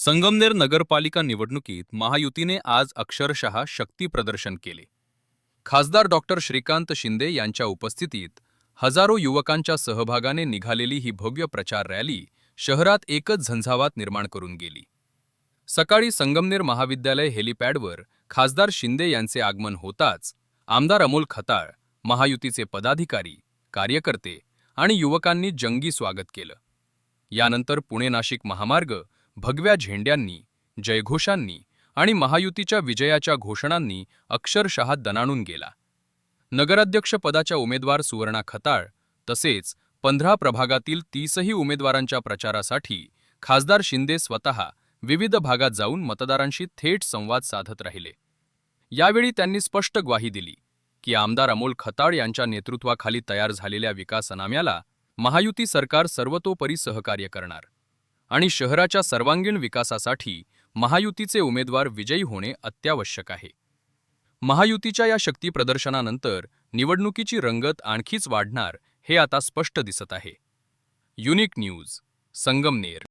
संगमनेर नगरपालिका निवडणुकीत महायुतीने आज अक्षरशः शक्ती प्रदर्शन केले. खासदार डॉक्टर श्रीकांत शिंदे यांच्या उपस्थितीत हजारो युवकांच्या सहभागाने निघालेली ही भव्य प्रचार रॅली शहरात एकच झंझावात निर्माण करून गेली. सकाळी संगमनेर महाविद्यालय हेलिपॅडवर खासदार शिंदे यांचे आगमन होताच आमदार अमोल खताळ, महायुतीचे पदाधिकारी, कार्यकर्ते आणि युवकांनी जंगी स्वागत केलं. यानंतर पुणे-नाशिक महामार्ग भगव्या झेंड्यांनी, जयघोषांनी आणि महायुतीच्या विजयाच्या घोषणांनी अक्षरशः दणाणून गेला. नगराध्यक्षपदाच्या उमेदवार सुवर्णा खताळ तसेच 15 प्रभागातील 30ही उमेदवारांच्या प्रचारासाठी खासदार शिंदे स्वतः विविध भागात जाऊन मतदारांशी थेट संवाद साधत राहिले. यावेळी त्यांनी स्पष्ट ग्वाही दिली की आमदार अमोल खताळ यांच्या नेतृत्वाखाली तयार झालेल्या विकासनाम्याला महायुती सरकार सर्वतोपरी सहकार्य करणार आणि शहराच्या सर्वांगीण विकासासाठी महायुतीचे उमेदवार विजयी होणे अत्यावश्यक आहे. महायुतीच्या या शक्ती प्रदर्शनानंतर निवडणुकीची रंगत आणखीच वाढणार हे आता स्पष्ट दिसत आहे. Unique news, Sangamner.